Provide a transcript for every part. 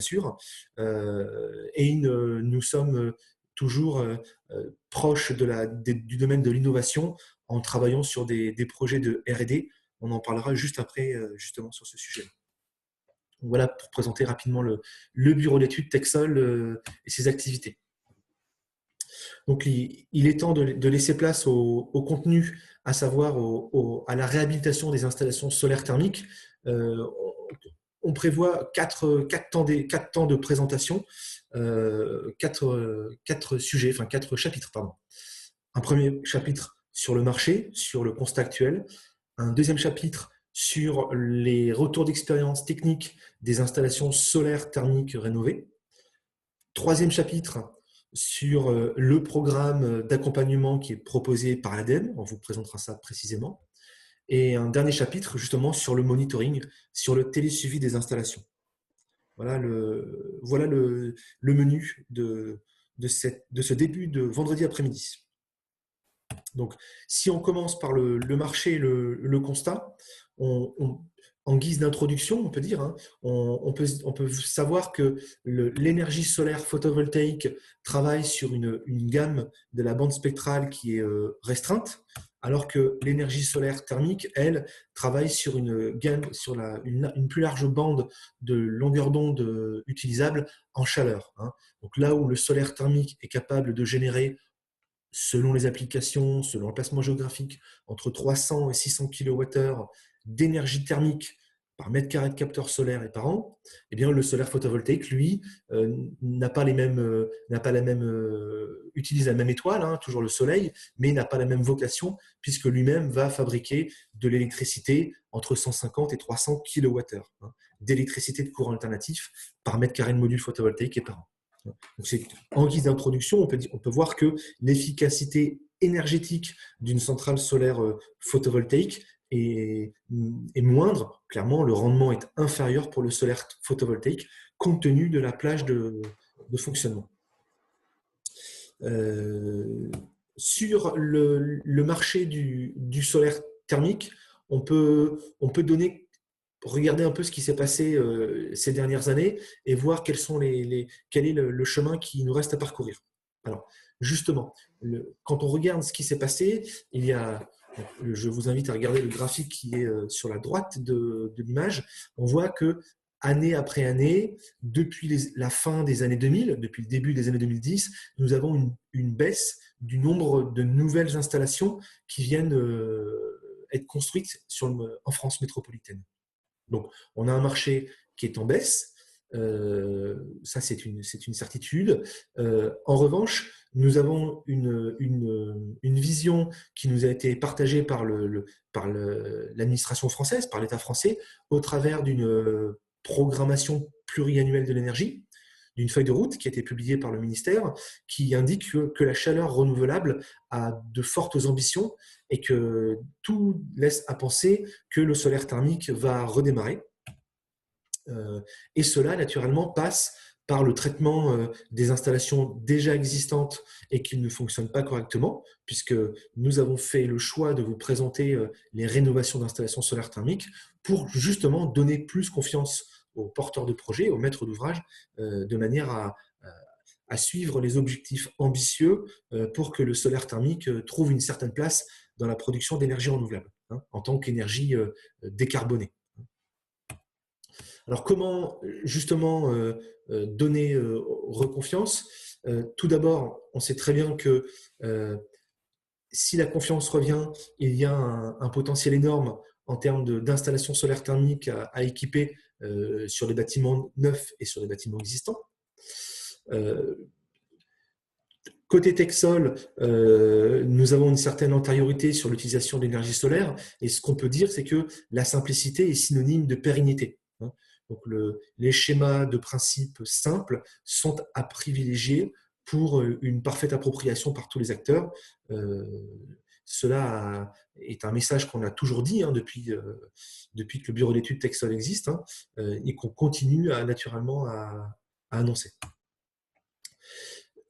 sûr. Et nous sommes toujours proches du domaine de l'innovation en travaillant sur des projets de R&D. On en parlera juste après, justement, sur ce sujet. Voilà pour présenter rapidement le bureau d'études Texol et ses activités. Donc, il est temps de laisser place au contenu, à savoir à la réhabilitation des installations solaires thermiques. On prévoit quatre temps de présentation, quatre sujets, enfin 4 chapitres, pardon. Un premier chapitre sur le marché, sur le constat actuel. Un deuxième chapitre sur les retours d'expérience technique des installations solaires thermiques rénovées. Troisième chapitre sur le programme d'accompagnement qui est proposé par l'ADEME. On vous présentera ça précisément. Et un dernier chapitre justement sur le monitoring, sur le télésuivi des installations. Voilà le menu de ce début de vendredi après-midi. Donc, si on commence par le marché et le constat, en guise d'introduction, on peut dire, hein, on peut savoir que l'énergie solaire photovoltaïque travaille sur une gamme de la bande spectrale qui est restreinte, alors que l'énergie solaire thermique, elle, travaille sur une gamme, sur une plus large bande de longueur d'onde utilisable en chaleur. Hein. Donc là où le solaire thermique est capable de générer, selon les applications, selon l'emplacement géographique, entre 300 et 600 kWh d'énergie thermique par mètre carré de capteur solaire et par an, eh bien, le solaire photovoltaïque, lui, utilise la même étoile, hein, toujours le soleil, mais n'a pas la même vocation, puisque lui-même va fabriquer de l'électricité entre 150 et 300 kWh hein, d'électricité de courant alternatif par mètre carré de module photovoltaïque et par an. Donc, en guise d'introduction, on peut voir que l'efficacité énergétique d'une centrale solaire photovoltaïque est moindre. Clairement, le rendement est inférieur pour le solaire photovoltaïque compte tenu de la plage de fonctionnement. Sur le marché du solaire thermique, on peut regarder un peu ce qui s'est passé ces dernières années et voir quel est le chemin qui nous reste à parcourir. Alors, justement, quand on regarde ce qui s'est passé, je vous invite à regarder le graphique qui est sur la droite de l'image. On voit que année après année, depuis la fin des années 2000, depuis le début des années 2010, nous avons une baisse du nombre de nouvelles installations qui viennent être construites en France métropolitaine. Donc, on a un marché qui est en baisse, ça c'est une certitude. En revanche, nous avons une vision qui nous a été partagée par l'administration française, par l'État français, au travers d'une programmation pluriannuelle de l'énergie, d'une feuille de route qui a été publiée par le ministère, qui indique que la chaleur renouvelable a de fortes ambitions et que tout laisse à penser que le solaire thermique va redémarrer. Et cela, naturellement, passe par le traitement des installations déjà existantes et qui ne fonctionnent pas correctement, puisque nous avons fait le choix de vous présenter les rénovations d'installations solaires thermiques pour justement donner plus confiance aux porteurs de projets, aux maîtres d'ouvrage, de manière à suivre les objectifs ambitieux pour que le solaire thermique trouve une certaine place dans la production d'énergie renouvelable, hein, en tant qu'énergie décarbonée. Alors, comment justement donner reconfiance ? Tout d'abord, on sait très bien que si la confiance revient, il y a un potentiel énorme en termes d'installations solaires thermiques à équiper sur les bâtiments neufs et sur les bâtiments existants. Côté Texol, nous avons une certaine antériorité sur l'utilisation de l'énergie solaire et ce qu'on peut dire, c'est que la simplicité est synonyme de pérennité. Hein. Donc, les schémas de principe simples sont à privilégier pour une parfaite appropriation par tous les acteurs. Cela est un message qu'on a toujours dit hein, depuis que le bureau d'études Texol existe hein, et qu'on continue naturellement à annoncer.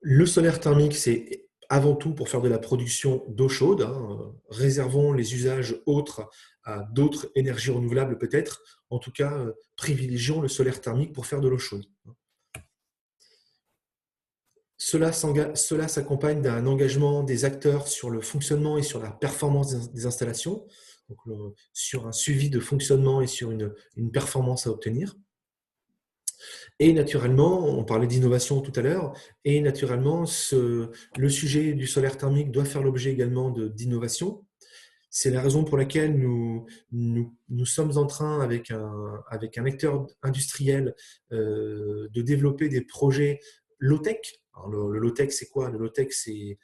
Le solaire thermique, c'est avant tout pour faire de la production d'eau chaude. Hein. Réservons les usages autres à d'autres énergies renouvelables peut-être. En tout cas, privilégions le solaire thermique pour faire de l'eau chaude. Cela s'accompagne d'un engagement des acteurs sur le fonctionnement et sur la performance des installations, donc sur un suivi de fonctionnement et sur une performance à obtenir. Et naturellement, on parlait d'innovation tout à l'heure, et naturellement, le sujet du solaire thermique doit faire l'objet également d'innovation. C'est la raison pour laquelle nous sommes en train, avec un acteur industriel, de développer des projets low-tech. Alors, le low-tech, c'est quoi? Le low-tech, c'est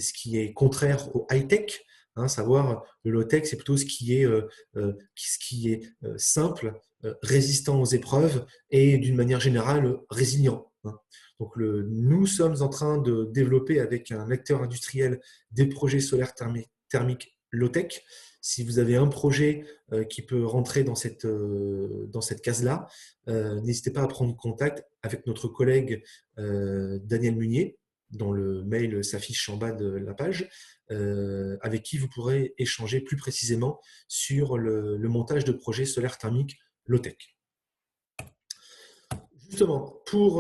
ce qui est contraire au high-tech. Savoir, le low-tech, c'est plutôt ce qui est simple, résistant aux épreuves et d'une manière générale résilient. Donc, nous sommes en train de développer avec un acteur industriel des projets solaires thermiques low-tech. Si vous avez un projet qui peut rentrer dans cette case-là, n'hésitez pas à prendre contact avec notre collègue Daniel Munier, dont le mail s'affiche en bas de la page, avec qui vous pourrez échanger plus précisément sur le montage de projets solaires thermiques low-tech. Justement, pour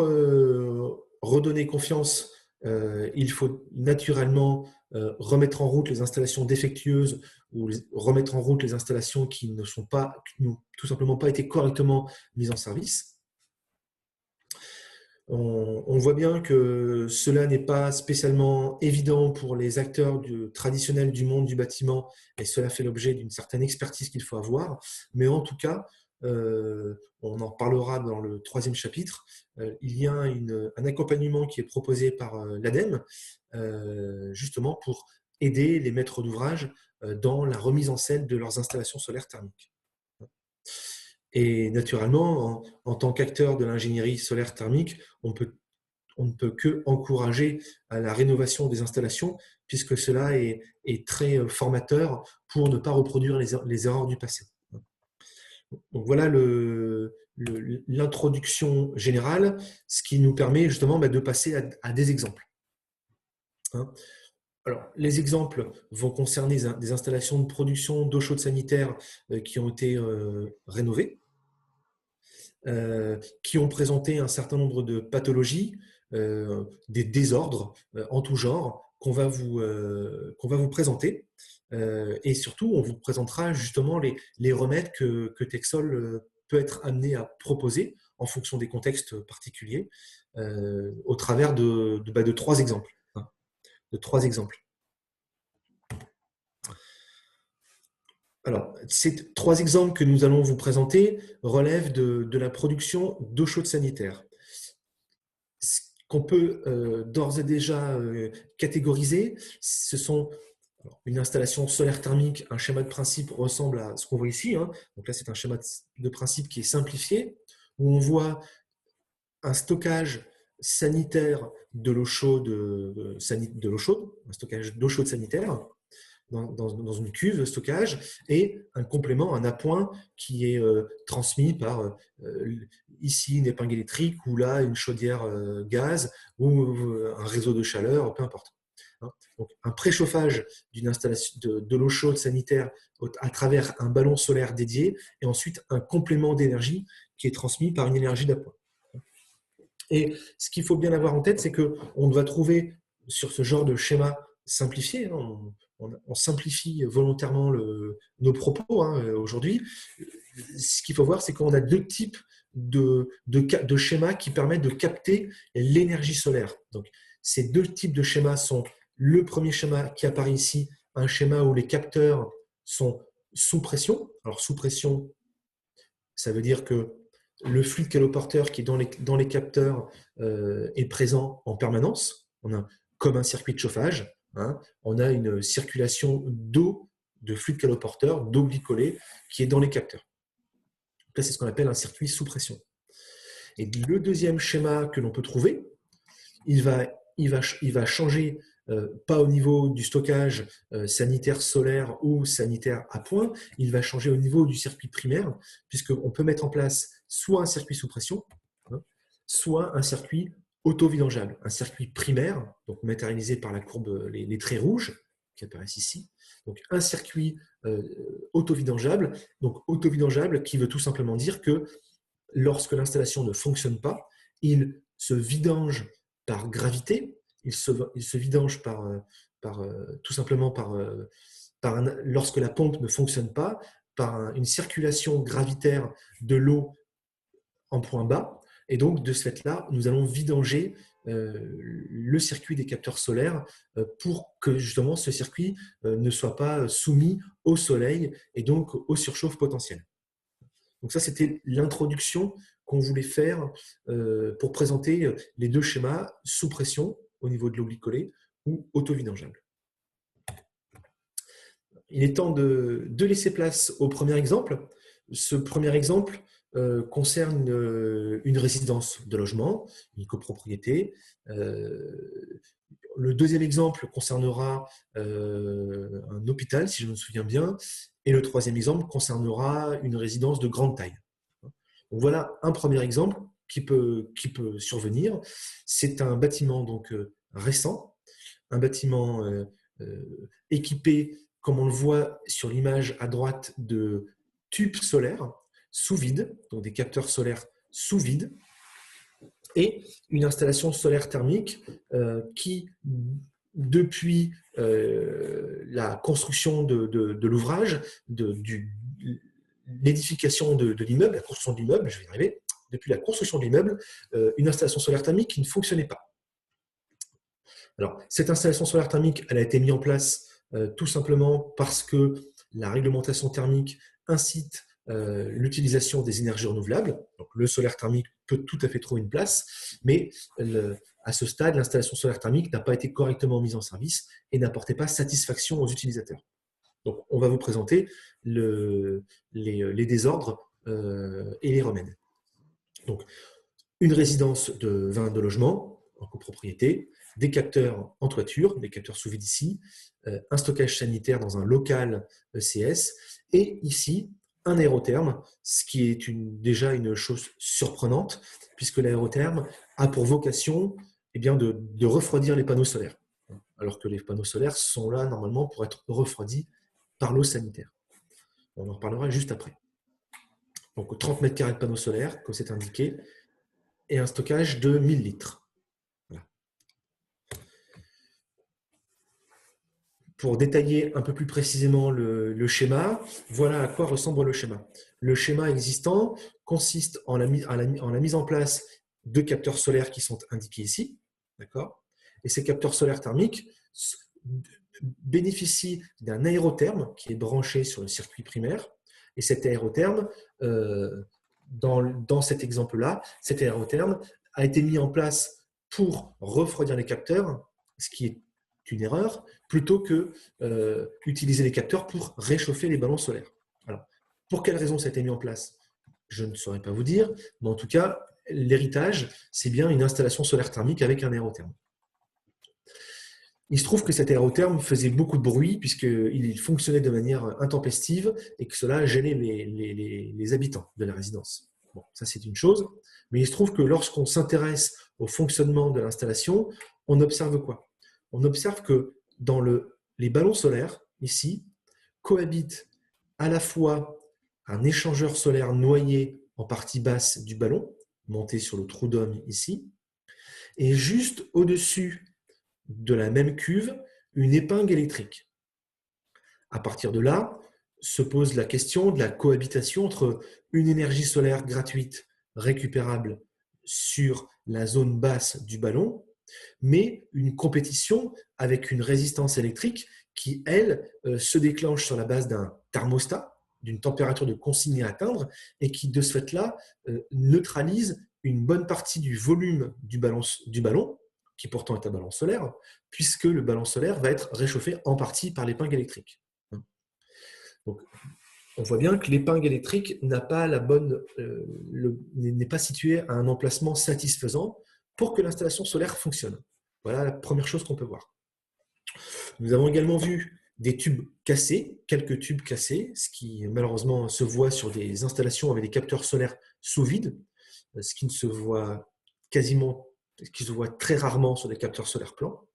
redonner confiance, il faut naturellement remettre en route les installations défectueuses ou remettre en route les installations qui n'ont tout simplement pas été correctement mises en service. On voit bien que cela n'est pas spécialement évident pour les acteurs traditionnels du monde du bâtiment, et cela fait l'objet d'une certaine expertise qu'il faut avoir. Mais en tout cas, on en parlera dans le 3e chapitre, il y a un accompagnement qui est proposé par l'ADEME, justement pour aider les maîtres d'ouvrage dans la remise en selle de leurs installations solaires thermiques. Et naturellement, en tant qu'acteur de l'ingénierie solaire thermique, on ne peut que encourager à la rénovation des installations, puisque cela est très formateur pour ne pas reproduire les erreurs du passé. Donc voilà l'introduction générale, ce qui nous permet justement de passer à des exemples. Alors, les exemples vont concerner des installations de production d'eau chaude sanitaire qui ont été rénovées, qui ont présenté un certain nombre de pathologies, des désordres en tout genre qu'on va vous présenter. Et surtout, on vous présentera justement les remèdes que Texol peut être amené à proposer en fonction des contextes particuliers, au travers de 3 exemples. De 3 exemples. Alors, ces 3 exemples que nous allons vous présenter relèvent de la production d'eau chaude sanitaire. Ce qu'on peut d'ores et déjà catégoriser, ce sont une installation solaire thermique. Un schéma de principe ressemble à ce qu'on voit ici. Donc là, c'est un schéma de principe qui est simplifié, où on voit un stockage sanitaire de l'eau chaude, un stockage d'eau chaude sanitaire, dans une cuve de stockage, et un complément, un appoint qui est transmis par ici une épingle électrique, ou là une chaudière gaz, ou un réseau de chaleur, peu importe. Donc, un préchauffage d'une installation de l'eau chaude sanitaire à travers un ballon solaire dédié, et ensuite un complément d'énergie qui est transmis par une énergie d'appoint. Et ce qu'il faut bien avoir en tête, c'est qu'on va trouver sur ce genre de schéma simplifié, on simplifie volontairement nos propos aujourd'hui. Ce qu'il faut voir, c'est qu'on a 2 types de schémas qui permettent de capter l'énergie solaire. Donc, ces 2 types de schémas sont le premier schéma qui apparaît ici, un schéma où les capteurs sont sous pression. Alors, sous pression, ça veut dire que le fluide caloporteur qui est dans les capteurs est présent en permanence. On a comme un circuit de chauffage. On a une circulation d'eau, de fluide caloporteur, d'eau glycolée qui est dans les capteurs. Donc là, c'est ce qu'on appelle un circuit sous pression. Et le 2e schéma que l'on peut trouver, il va changer, pas au niveau du stockage sanitaire solaire ou sanitaire à point, il va changer au niveau du circuit primaire, puisqu'on peut mettre en place soit un circuit sous pression, soit un circuit auto-vidangeable, un circuit primaire, donc matérialisé par la courbe, les traits rouges qui apparaissent ici. Donc un circuit auto-vidangeable, qui veut tout simplement dire que lorsque l'installation ne fonctionne pas, il se vidange par gravité, il se vidange tout simplement lorsque la pompe ne fonctionne pas, par une circulation gravitaire de l'eau en point bas. Et donc, de ce fait-là, nous allons vidanger le circuit des capteurs solaires pour que justement ce circuit ne soit pas soumis au soleil et donc aux surchauffes potentielles. Donc ça, c'était l'introduction qu'on voulait faire pour présenter les deux schémas sous pression au niveau de l'eau glycolée ou auto-vidangeable. Il est temps de laisser place au premier exemple. Ce premier exemple concerne une résidence de logement, une copropriété. Le deuxième exemple concernera un hôpital, si je me souviens bien, et le troisième exemple concernera une résidence de grande taille. Donc voilà un premier exemple qui peut survenir. C'est un bâtiment donc récent, un bâtiment équipé, comme on le voit sur l'image à droite, de tubes solaires sous vide, donc des capteurs solaires sous vide, et une installation solaire thermique qui, depuis la construction de l'ouvrage, l'édification de l'immeuble, la construction de l'immeuble, je vais y arriver, depuis la construction de l'immeuble, une installation solaire thermique qui ne fonctionnait pas. Alors, cette installation solaire thermique, elle a été mise en place tout simplement parce que la réglementation thermique incite l'utilisation des énergies renouvelables. Donc, le solaire thermique peut tout à fait trouver une place, mais à ce stade, l'installation solaire thermique n'a pas été correctement mise en service et n'apportait pas satisfaction aux utilisateurs. Donc, on va vous présenter les désordres et les remèdes. Donc, une résidence de 22 logements en copropriété, des capteurs en toiture, des capteurs sous vide ici, un stockage sanitaire dans un local ECS, et ici, un aérotherme, ce qui est déjà une chose surprenante, puisque l'aérotherme a pour vocation de refroidir les panneaux solaires, alors que les panneaux solaires sont là normalement pour être refroidis par l'eau sanitaire. On en reparlera juste après. Donc 30 mètres carrés de panneaux solaires, comme c'est indiqué, et un stockage de 1000 litres. Voilà. Pour détailler un peu plus précisément le schéma, voilà à quoi ressemble le schéma. Le schéma existant consiste en la mise en place de capteurs solaires qui sont indiqués ici. D'accord ? Et ces capteurs solaires thermiques bénéficient d'un aérotherme qui est branché sur le circuit primaire. Et cet aérotherme, dans cet exemple-là, cet aérotherme a été mis en place pour refroidir les capteurs, ce qui est une erreur, plutôt que utiliser les capteurs pour réchauffer les ballons solaires. Alors, pour quelle raison ça a été mis en place ? Je ne saurais pas vous dire, mais en tout cas, l'héritage, c'est bien une installation solaire thermique avec un aérotherme. Il se trouve que cet aérotherme faisait beaucoup de bruit puisqu'il fonctionnait de manière intempestive et que cela gênait les habitants de la résidence. Bon, ça c'est une chose, mais il se trouve que lorsqu'on s'intéresse au fonctionnement de l'installation, on observe quoi ? On observe que dans les ballons solaires, ici, cohabitent à la fois un échangeur solaire noyé en partie basse du ballon, monté sur le trou d'homme ici, et juste au-dessus de la même cuve, une épingle électrique. À partir de là, se pose la question de la cohabitation entre une énergie solaire gratuite récupérable sur la zone basse du ballon, mais une compétition avec une résistance électrique qui, elle, se déclenche sur la base d'un thermostat, d'une température de consigne à atteindre, et qui, de ce fait-là, neutralise une bonne partie du volume du ballon, qui pourtant est un ballon solaire, puisque le ballon solaire va être réchauffé en partie par l'épingle électrique. Donc, on voit bien que l'épingle électrique n'est pas située à un emplacement satisfaisant pour que l'installation solaire fonctionne. Voilà la première chose qu'on peut voir. Nous avons également vu des tubes cassés, quelques tubes cassés, ce qui malheureusement se voit sur des installations avec des capteurs solaires sous vide, ce qui se voit très rarement sur des capteurs solaires plans.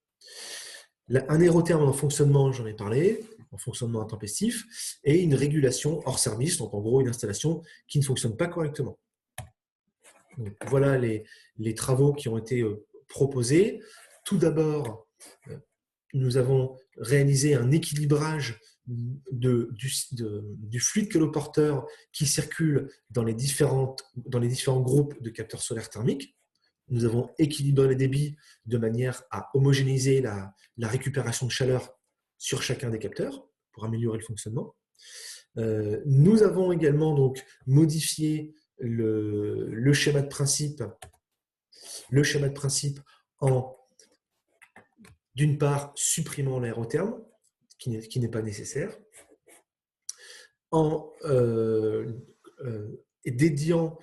Un aérotherme en fonctionnement, j'en ai parlé, en fonctionnement intempestif, et une régulation hors service, donc en gros une installation qui ne fonctionne pas correctement. Donc, voilà les travaux qui ont été proposés. Tout d'abord, nous avons réalisé un équilibrage du fluide caloporteur qui circule dans les différents groupes de capteurs solaires thermiques. Nous avons équilibré les débits de manière à homogénéiser la récupération de chaleur sur chacun des capteurs pour améliorer le fonctionnement. Nous avons également donc modifié le schéma de principe en, d'une part, supprimant l'aérotherme, qui n'est pas nécessaire, en dédiant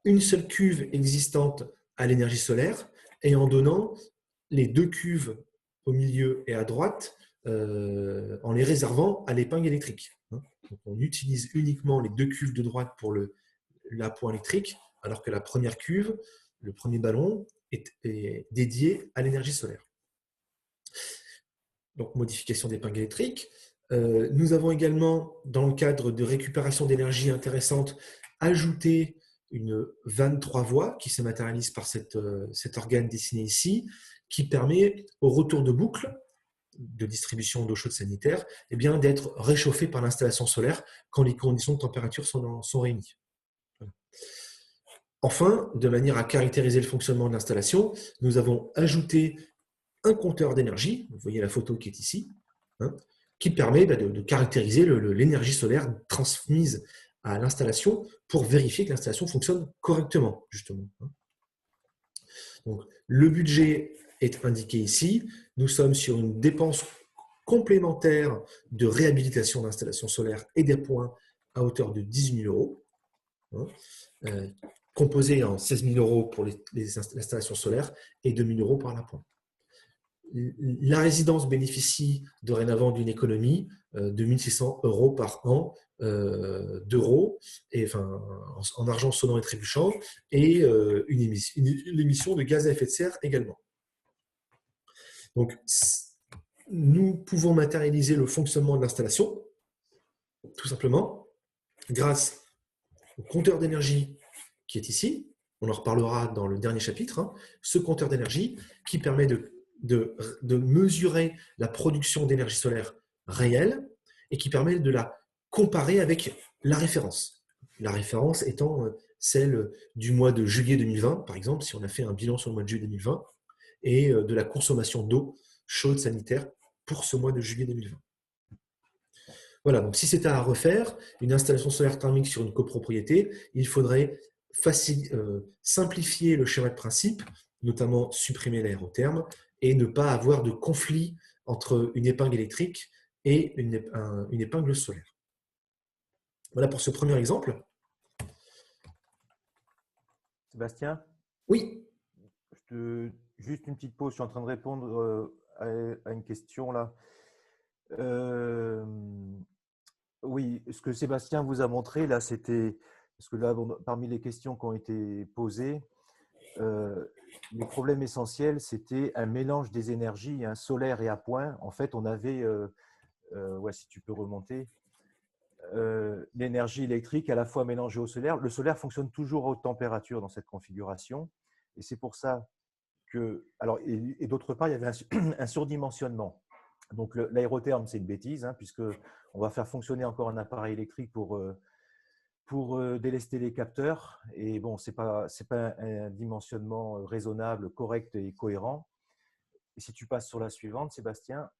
une seule cuve existante à l'énergie solaire et en donnant les 2 cuves au milieu et à droite en les réservant à l'épingle électrique. Donc on utilise uniquement les 2 cuves de droite pour l'appoint électrique, alors que la première cuve, le premier ballon, est dédié à l'énergie solaire. Donc modification d'épingle électrique. Nous avons également, dans le cadre de récupération d'énergie intéressante, ajouté une vanne 3 voies qui se matérialise par cet organe dessiné ici, qui permet au retour de boucle de distribution d'eau chaude sanitaire d'être réchauffé par l'installation solaire quand les conditions de température sont réunies. Enfin, de manière à caractériser le fonctionnement de l'installation, nous avons ajouté un compteur d'énergie, vous voyez la photo qui est ici, qui permet de caractériser l'énergie solaire transmise à l'installation pour vérifier que l'installation fonctionne correctement, justement. Donc, le budget est indiqué ici. Nous sommes sur une dépense complémentaire de réhabilitation d'installations solaires et d'appoint à hauteur de 18 000 €, composé en 16 000 € pour les installations solaires et 2 000 € par l'appoint. La résidence bénéficie dorénavant d'une économie de 1 600 € par an d'euros, en argent sonnant et trébuchant, et une émission de gaz à effet de serre également. Donc, nous pouvons matérialiser le fonctionnement de l'installation, tout simplement, grâce au compteur d'énergie qui est ici. On en reparlera dans le dernier chapitre. Ce compteur d'énergie qui permet de mesurer la production d'énergie solaire réelle et qui permet de la comparer avec la référence. La référence étant celle du mois de juillet 2020, par exemple, si on a fait un bilan sur le mois de juillet 2020, et de la consommation d'eau chaude sanitaire pour ce mois de juillet 2020. Voilà, donc si c'était à refaire, une installation solaire thermique sur une copropriété, il faudrait simplifier le schéma de principe, notamment supprimer l'aérotherme et ne pas avoir de conflit entre une épingle électrique et une épingle solaire. Voilà pour ce premier exemple. Sébastien? Oui. Juste une petite pause, je suis en train de répondre à une question là. Oui, ce que Sébastien vous a montré là, c'était, parce que là, parmi les questions qui ont été posées, le problème essentiel, c'était un mélange des énergies, solaire et à point. En fait, on avait, si tu peux remonter, l'énergie électrique à la fois mélangée au solaire. Le solaire fonctionne toujours à haute température dans cette configuration. Et c'est pour ça que… Alors, et d'autre part, il y avait un surdimensionnement. Donc, l'aérotherme, c'est une bêtise, puisqu'on va faire fonctionner encore un appareil électrique pour délester les capteurs. Et bon, ce n'est pas un dimensionnement raisonnable, correct et cohérent. Et si tu passes sur la suivante, Sébastien,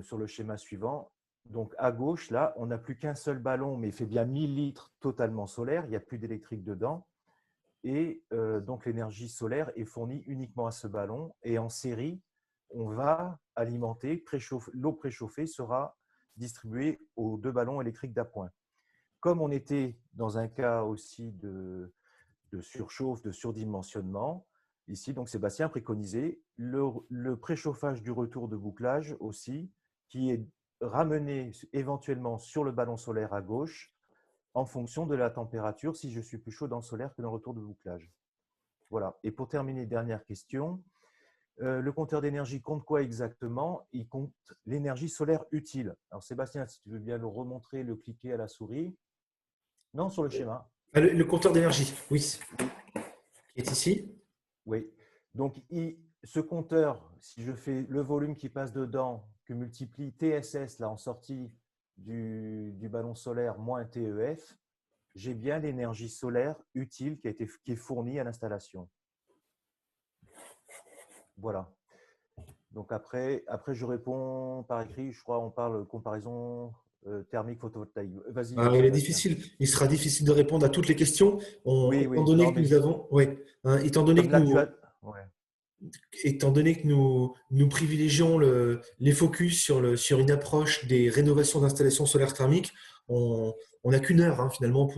sur le schéma suivant, donc à gauche, là, on n'a plus qu'un seul ballon, mais il fait bien 1000 litres totalement solaire. Il n'y a plus d'électrique dedans. Et donc, l'énergie solaire est fournie uniquement à ce ballon. Et en série, on va alimenter, l'eau préchauffée sera distribuée aux 2 ballons électriques d'appoint. Comme on était dans un cas aussi de surchauffe, de surdimensionnement, ici, donc Sébastien préconisait le préchauffage du retour de bouclage aussi, qui est ramené éventuellement sur le ballon solaire à gauche en fonction de la température, si je suis plus chaud dans le solaire que dans le retour de bouclage. Voilà. Et pour terminer, dernière question. Le compteur d'énergie compte quoi exactement? Il compte l'énergie solaire utile. Alors Sébastien, si tu veux bien le remontrer, le cliquer à la souris. Non, sur le schéma. Le compteur d'énergie, oui. Qui est ici. Oui. Donc, ce compteur, si je fais le volume qui passe dedans, que multiplie TSS là, en sortie du ballon solaire moins TEF, j'ai bien l'énergie solaire utile qui est fournie à l'installation. Voilà. Donc après, je réponds par écrit, je crois on parle comparaison thermique photovoltaïque. Vas-y, Sébastien. Il sera difficile de répondre à toutes les questions, Oui, étant oui, donné non, que mais nous avons, ouais, hein, comme là, tu as… Ouais. étant donné que nous privilégions les focus sur une approche des rénovations d'installations solaires thermiques, on n'a qu'une heure, hein, finalement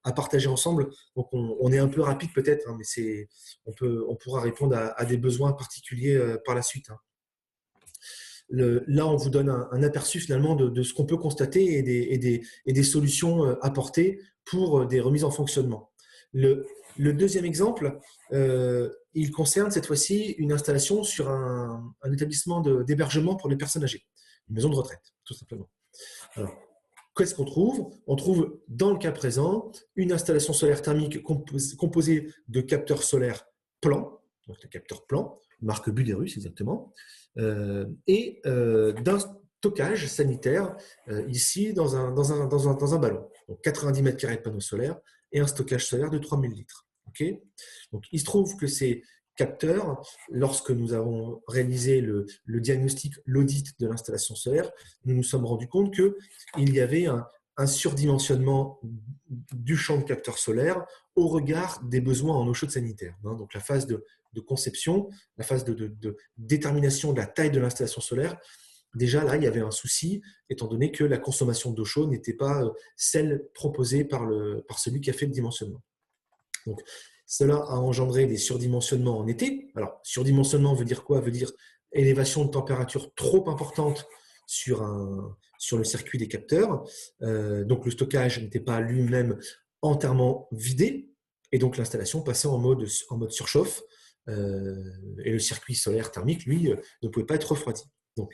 à partager ensemble. Donc on est un peu rapide peut-être, hein, mais on pourra répondre à des besoins particuliers par la suite, hein. Là, on vous donne un aperçu finalement de ce qu'on peut constater et des solutions apportées pour des remises en fonctionnement. Le deuxième exemple, il concerne cette fois-ci une installation sur un établissement d'hébergement pour les personnes âgées, une maison de retraite, tout simplement. Alors, qu'est-ce qu'on trouve? On trouve dans le cas présent une installation solaire thermique composée de capteurs solaires plans, donc des capteurs plans, marque Buderus exactement, et d'un stockage sanitaire ici dans un ballon. Donc 90 mètres carrés de panneaux solaires et un stockage solaire de 3000 litres. Okay, donc il se trouve que ces capteurs, lorsque nous avons réalisé le diagnostic, l'audit de l'installation solaire, nous nous sommes rendus compte qu'il y avait un surdimensionnement du champ de capteurs solaires au regard des besoins en eau chaude sanitaire. Donc la phase de conception, la phase de détermination de la taille de l'installation solaire, déjà là, il y avait un souci, étant donné que la consommation d'eau chaude n'était pas celle proposée par celui qui a fait le dimensionnement. Donc, cela a engendré des surdimensionnements en été. Alors, surdimensionnement veut dire quoi? Veut dire élévation de température trop importante sur le circuit des capteurs. Donc, le stockage n'était pas lui-même entièrement vidé, et donc l'installation passait en mode surchauffe, et le circuit solaire thermique, lui, ne pouvait pas être refroidi. Donc,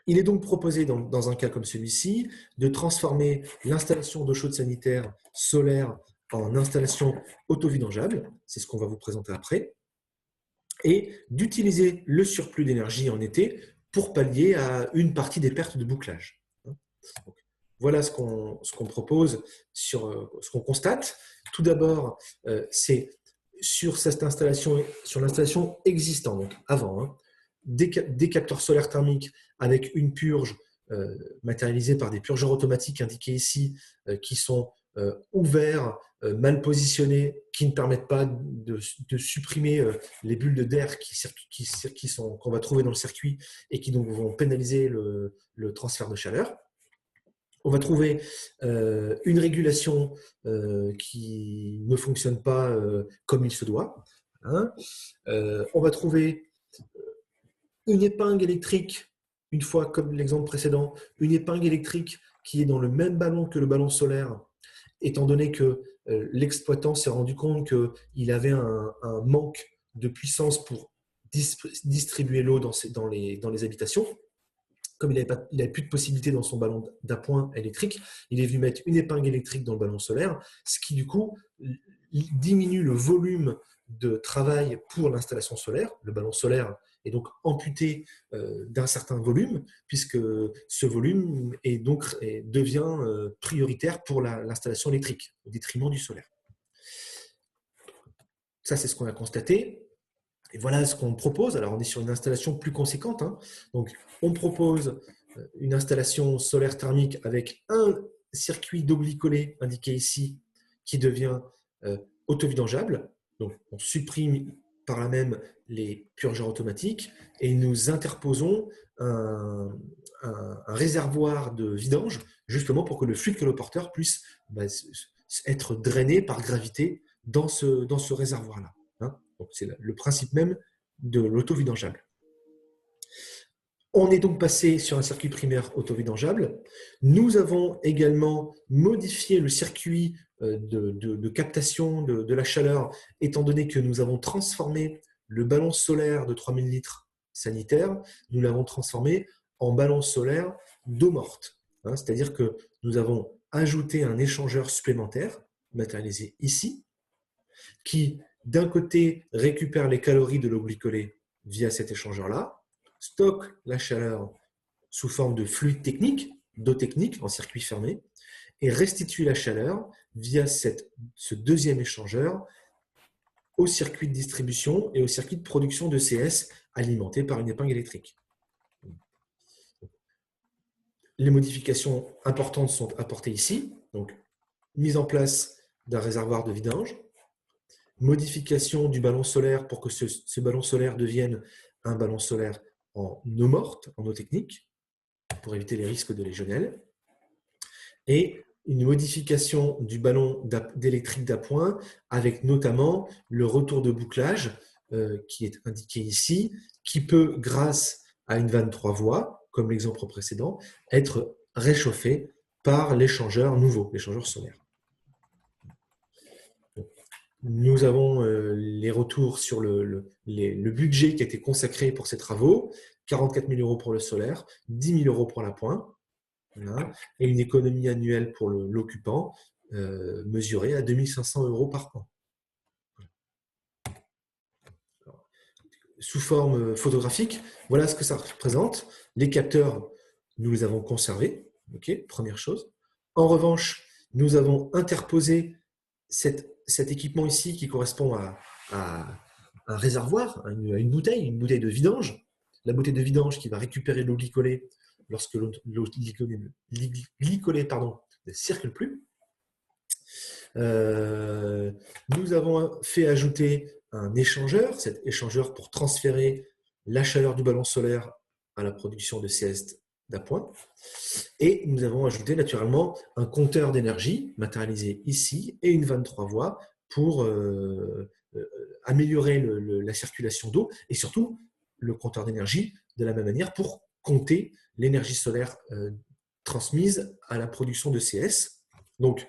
il est donc proposé, dans un cas comme celui-ci, de transformer l'installation d'eau chaude sanitaire solaire en installation autovidangeable, c'est ce qu'on va vous présenter après, et d'utiliser le surplus d'énergie en été pour pallier à une partie des pertes de bouclage. Donc, voilà ce qu'on propose, ce qu'on constate. Tout d'abord, c'est sur l'installation existante, donc avant, hein, des capteurs solaires thermiques avec une purge matérialisée par des purgeurs automatiques indiqués ici, qui sont ouverts, mal positionnés, qui ne permettent pas de supprimer les bulles d'air qu'on va trouver dans le circuit et qui donc vont pénaliser le transfert de chaleur. On va trouver une régulation qui ne fonctionne pas comme il se doit, hein. On va trouver une épingle électrique, une fois comme l'exemple précédent, une épingle électrique qui est dans le même ballon que le ballon solaire, étant donné que l'exploitant s'est rendu compte qu'il avait un manque de puissance pour distribuer l'eau dans les habitations. Comme il n'avait plus de possibilité dans son ballon d'appoint électrique, il est venu mettre une épingle électrique dans le ballon solaire, ce qui du coup diminue le volume de travail pour l'installation solaire. Le ballon solaire est donc amputé d'un certain volume, puisque ce volume devient prioritaire pour l'installation électrique, au détriment du solaire. Ça, c'est ce qu'on a constaté. Et voilà ce qu'on propose. Alors, on est sur une installation plus conséquente, hein. Donc, on propose une installation solaire thermique avec un circuit d'eau glycolée indiqué ici qui devient autovidangeable. Donc, on supprime par là même les purgeurs automatiques et nous interposons un réservoir de vidange justement pour que le fluide caloporteur puisse être drainé par gravité dans ce réservoir-là. Donc, c'est le principe même de l'autovidangeable. On est donc passé sur un circuit primaire autovidangeable. Nous avons également modifié le circuit de captation de la chaleur, étant donné que nous avons transformé le ballon solaire de 3000 litres sanitaire, nous l'avons transformé en ballon solaire d'eau morte. C'est-à-dire que nous avons ajouté un échangeur supplémentaire, matérialisé ici, qui d'un côté, récupère les calories de l'eau glycolée via cet échangeur-là, stocke la chaleur sous forme de fluide technique, d'eau technique en circuit fermé, et restitue la chaleur via ce deuxième échangeur au circuit de distribution et au circuit de production de CS alimenté par une épingle électrique. Les modifications importantes sont apportées ici. Donc, mise en place d'un réservoir de vidange, modification du ballon solaire pour que ce ballon solaire devienne un ballon solaire en eau morte, en eau technique, pour éviter les risques de légionnelle, et une modification du ballon d'électrique d'appoint avec notamment le retour de bouclage qui est indiqué ici, qui peut, grâce à une vanne 3 voies, comme l'exemple précédent, être réchauffé par l'échangeur nouveau, l'échangeur solaire. Nous avons les retours sur le budget qui a été consacré pour ces travaux, 44 000 € pour le solaire, 10 000 € pour l'appoint, voilà, et une économie annuelle pour l'occupant mesurée à 2 500 € par an. Alors, sous forme photographique, voilà ce que ça représente. Les capteurs, nous les avons conservés, okay, première chose. En revanche, nous avons interposé cet équipement ici qui correspond à un réservoir, à une bouteille de vidange. La bouteille de vidange qui va récupérer l'eau glycolée lorsque l'eau glycolée ne circule plus. Nous avons fait ajouter un échangeur, cet échangeur pour transférer la chaleur du ballon solaire à la production de CS d'appoint. Et nous avons ajouté naturellement un compteur d'énergie matérialisé ici et une vanne 3 voies pour améliorer la circulation d'eau et surtout le compteur d'énergie de la même manière pour compter l'énergie solaire transmise à la production de CS. Donc,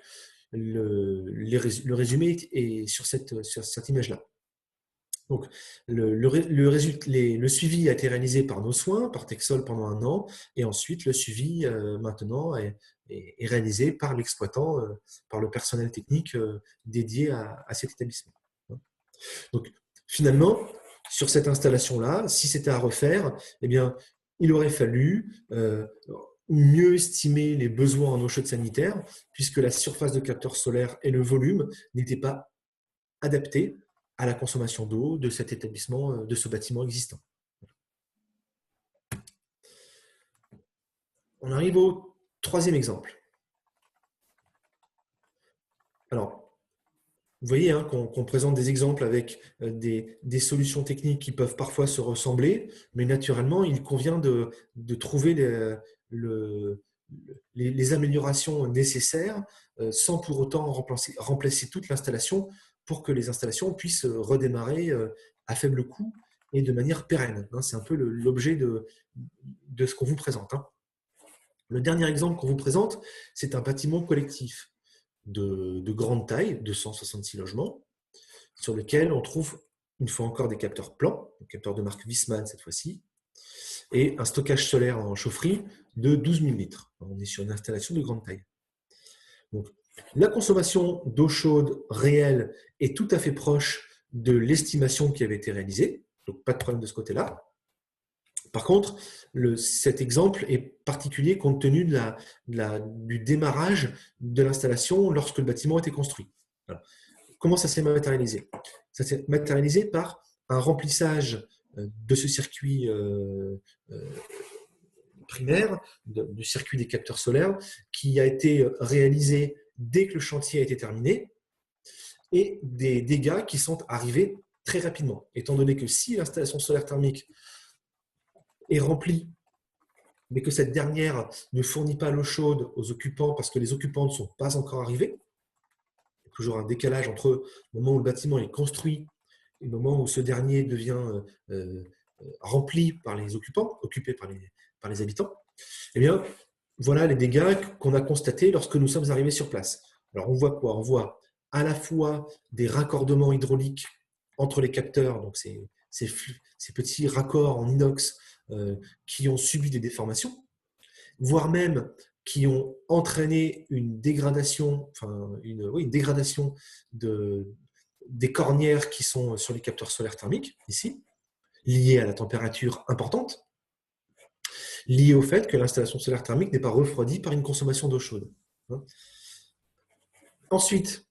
le résumé est sur cette image-là. Donc, le suivi a été réalisé par nos soins, par Texol pendant 1 an, et ensuite le suivi maintenant est réalisé par l'exploitant, par le personnel technique dédié à cet établissement. Donc, finalement, sur cette installation-là, si c'était à refaire, eh bien, il aurait fallu mieux estimer les besoins en eau chaude sanitaire, puisque la surface de capteur solaire et le volume n'étaient pas adaptés à la consommation d'eau de cet établissement, de ce bâtiment existant. On arrive au 3e exemple. Alors, vous voyez qu'on présente des exemples avec des solutions techniques qui peuvent parfois se ressembler, mais naturellement, il convient de trouver les améliorations nécessaires sans pour autant remplacer toute l'installation pour que les installations puissent redémarrer à faible coût et de manière pérenne. C'est un peu l'objet de ce qu'on vous présente. Le dernier exemple qu'on vous présente, c'est un bâtiment collectif de grande taille, 266 logements, sur lequel on trouve une fois encore des capteurs plans, des capteurs de marque Wiesmann cette fois-ci, et un stockage solaire en chaufferie de 12 000 litres. On est sur une installation de grande taille. Donc, la consommation d'eau chaude réelle est tout à fait proche de l'estimation qui avait été réalisée, donc pas de problème de ce côté-là. Par contre, cet exemple est particulier compte tenu du démarrage de l'installation lorsque le bâtiment a été construit. Alors, comment ça s'est matérialisé? Ça s'est matérialisé par un remplissage de ce circuit primaire, du circuit des capteurs solaires, qui a été réalisé dès que le chantier a été terminé, et des dégâts qui sont arrivés très rapidement, étant donné que si l'installation solaire thermique est remplie, mais que cette dernière ne fournit pas l'eau chaude aux occupants parce que les occupants ne sont pas encore arrivés, il y a toujours un décalage entre le moment où le bâtiment est construit et le moment où ce dernier devient rempli par les occupants, occupé par les habitants. Eh bien, voilà les dégâts qu'on a constatés lorsque nous sommes arrivés sur place. Alors, on voit quoi? On voit à la fois des raccordements hydrauliques entre les capteurs, donc ces petits raccords en inox qui ont subi des déformations, voire même qui ont entraîné une dégradation, une dégradation des cornières qui sont sur les capteurs solaires thermiques, ici, liées à la température importante, liées au fait que l'installation solaire thermique n'est pas refroidie par une consommation d'eau chaude. Ensuite,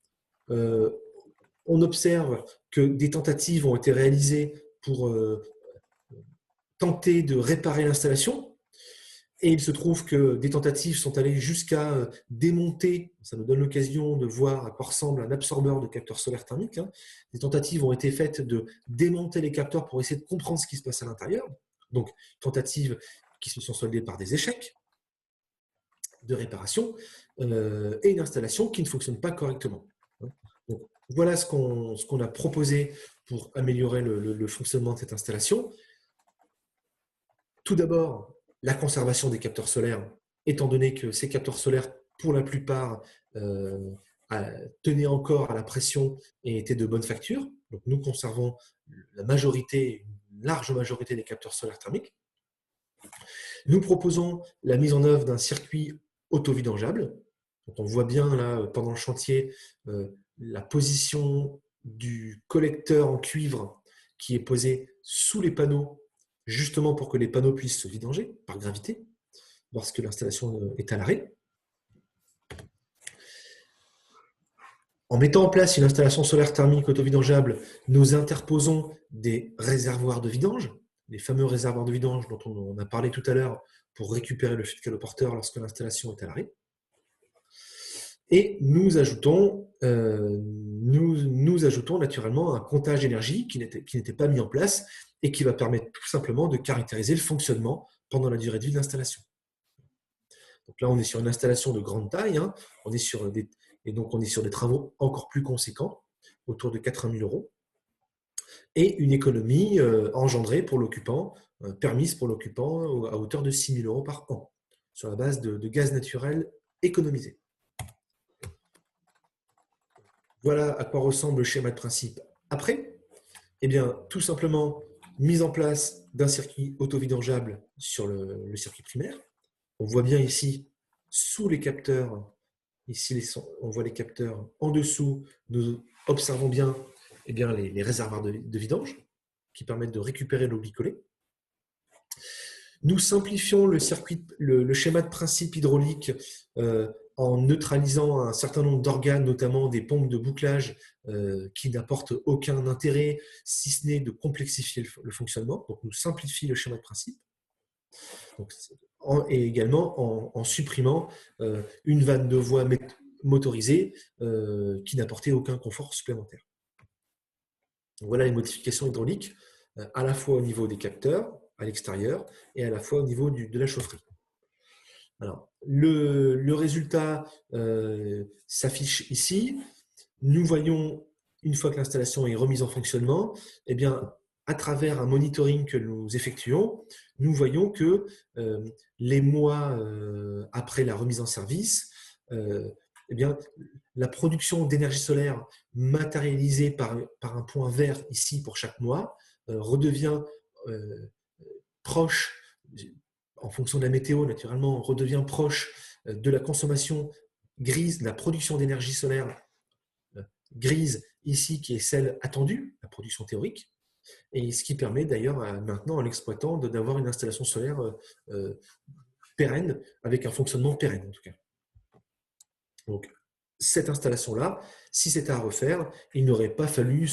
on observe que des tentatives ont été réalisées pour tenter de réparer l'installation. Et il se trouve que des tentatives sont allées jusqu'à démonter, ça nous donne l'occasion de voir à quoi ressemble un absorbeur de capteurs solaires thermiques. Des tentatives ont été faites de démonter les capteurs pour essayer de comprendre ce qui se passe à l'intérieur. Donc, tentatives qui se sont soldées par des échecs de réparation et une installation qui ne fonctionne pas correctement. Donc, voilà ce qu'on a proposé pour améliorer le fonctionnement de cette installation. Tout d'abord, la conservation des capteurs solaires, étant donné que ces capteurs solaires, pour la plupart, tenaient encore à la pression et étaient de bonne facture. Donc, nous conservons une large majorité des capteurs solaires thermiques. Nous proposons la mise en œuvre d'un circuit auto-vidangeable. Donc, on voit bien là, pendant le chantier, la position du collecteur en cuivre qui est posé sous les panneaux, justement pour que les panneaux puissent se vidanger par gravité lorsque l'installation est à l'arrêt. En mettant en place une installation solaire thermique auto-vidangeable, nous interposons des réservoirs de vidange, les fameux réservoirs de vidange dont on a parlé tout à l'heure pour récupérer le fluide caloporteur lorsque l'installation est à l'arrêt. Et nous ajoutons naturellement un comptage d'énergie qui n'était pas mis en place et qui va permettre tout simplement de caractériser le fonctionnement pendant la durée de vie de l'installation. Donc là, on est sur une installation de grande taille, on est sur des travaux encore plus conséquents, autour de 80 000 €, et une économie engendrée pour l'occupant, permise pour l'occupant à hauteur de 6 000 € par an, sur la base de gaz naturel économisé. Voilà à quoi ressemble le schéma de principe après. Eh bien, tout simplement, mise en place d'un circuit auto-vidangeable sur le circuit primaire. On voit bien ici, sous les capteurs, ici on voit les capteurs. En dessous, nous observons bien, les réservoirs de vidange qui permettent de récupérer l'eau glycolée. Nous simplifions le schéma de principe hydraulique en neutralisant un certain nombre d'organes, notamment des pompes de bouclage qui n'apportent aucun intérêt, si ce n'est de complexifier le fonctionnement. Donc, nous simplifions le schéma de principe. Et également en supprimant une vanne de voie motorisée qui n'apportait aucun confort supplémentaire. Donc, voilà les modifications hydrauliques, à la fois au niveau des capteurs, à l'extérieur, et à la fois au niveau de la chaufferie. Alors, le résultat s'affiche ici. Nous voyons, une fois que l'installation est remise en fonctionnement, à travers un monitoring que nous effectuons, nous voyons que les mois après la remise en service, la production d'énergie solaire matérialisée par un point vert ici pour chaque mois redevient proche, en fonction de la météo naturellement, redevient proche de la consommation grise, de la production d'énergie solaire grise ici qui est celle attendue, la production théorique, et ce qui permet d'ailleurs maintenant à l'exploitant d'avoir une installation solaire pérenne, avec un fonctionnement pérenne en tout cas. Donc cette installation-là, si c'était à refaire, il n'aurait pas fallu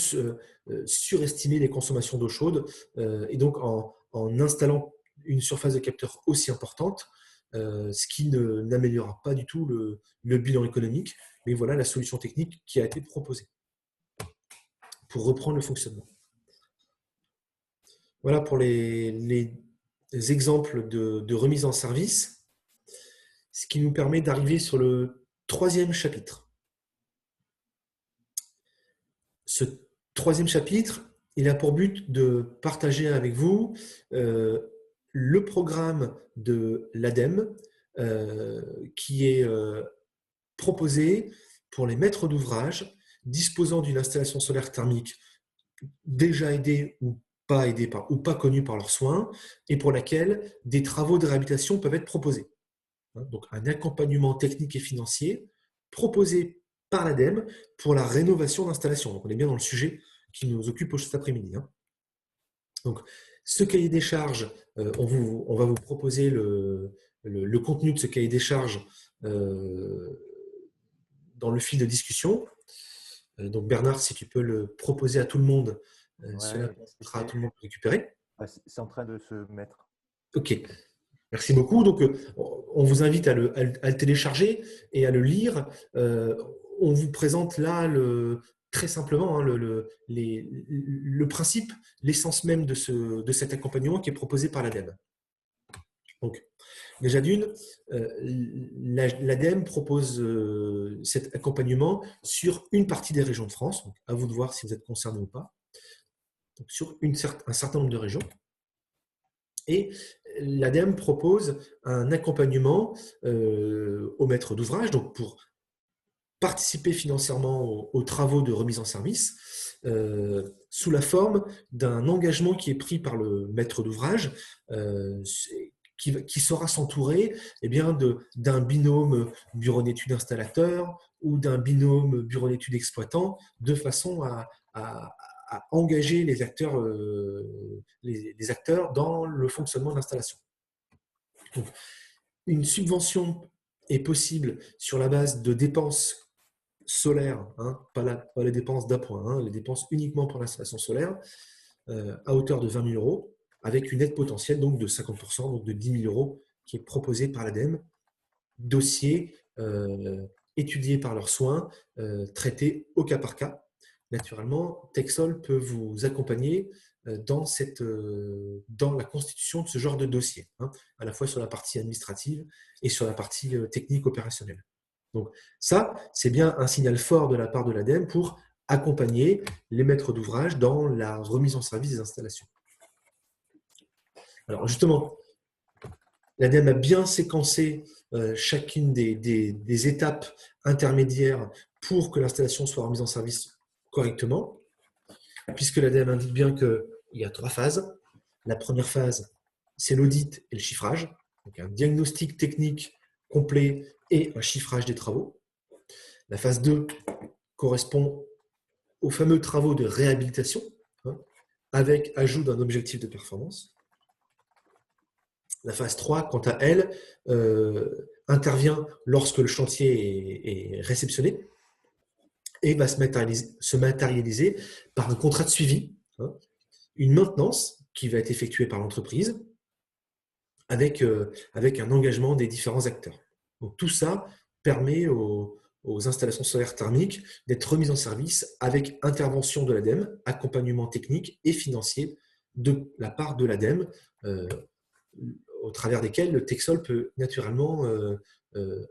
surestimer les consommations d'eau chaude, et donc en installant une surface de capteur aussi importante, ce qui n'améliorera pas du tout le bilan économique, mais voilà la solution technique qui a été proposée pour reprendre le fonctionnement. Voilà pour les exemples de remise en service, ce qui nous permet d'arriver sur le troisième chapitre. Ce troisième chapitre, il a pour but de partager avec vous le programme de l'ADEME qui est proposé pour les maîtres d'ouvrage disposant d'une installation solaire thermique déjà aidée ou pas aidée ou pas connue par leurs soins, et pour laquelle des travaux de réhabilitation peuvent être proposés. Donc un accompagnement technique et financier proposé par l'ADEME pour la rénovation d'installation. Donc, on est bien dans le sujet qui nous occupe cet après-midi. Donc, ce cahier des charges, on va vous proposer le contenu de ce cahier des charges dans le fil de discussion. Donc, Bernard, si tu peux le proposer à tout le monde, cela permettra à tout le monde de récupérer. C'est en train de se mettre. OK. Merci beaucoup. Donc, on vous invite à le télécharger et à le lire. On vous présente là très simplement le principe, l'essence même de cet accompagnement qui est proposé par l'ADEME. Donc, déjà d'une, l'ADEME propose cet accompagnement sur une partie des régions de France. Donc, à vous de voir si vous êtes concerné ou pas. Donc, sur un certain nombre de régions. Et l'ADEME propose un accompagnement au maître d'ouvrage, donc pour participer financièrement aux travaux de remise en service, sous la forme d'un engagement qui est pris par le maître d'ouvrage, qui saura s'entourer d'un binôme bureau d'études installateur ou d'un binôme bureau d'études exploitant, de façon à engager les acteurs dans le fonctionnement de l'installation. Donc, une subvention est possible sur la base de dépenses solaires, pas les dépenses d'appoint, les dépenses uniquement pour l'installation solaire, à hauteur de 20 000 euros, avec une aide potentielle donc de 50%, donc de 10 000 euros, qui est proposée par l'ADEME. Dossier étudié par leurs soins, traité au cas par cas. Naturellement, Texol peut vous accompagner dans la constitution de ce genre de dossier, à la fois sur la partie administrative et sur la partie technique opérationnelle. Donc ça, c'est bien un signal fort de la part de l'ADEME pour accompagner les maîtres d'ouvrage dans la remise en service des installations. Alors justement, l'ADEME a bien séquencé chacune des étapes intermédiaires pour que l'installation soit remise en service correctement, puisque l'ADEME indique bien qu'il y a 3 phases. La première phase, c'est l'audit et le chiffrage, donc un diagnostic technique complet et un chiffrage des travaux. La phase 2 correspond aux fameux travaux de réhabilitation, avec ajout d'un objectif de performance. La phase 3, quant à elle, intervient lorsque le chantier est réceptionné et va se matérialiser par un contrat de suivi, une maintenance qui va être effectuée par l'entreprise avec un engagement des différents acteurs. Donc, tout ça permet aux installations solaires thermiques d'être remises en service avec intervention de l'ADEME, accompagnement technique et financier de la part de l'ADEME, au travers desquels le Texol peut naturellement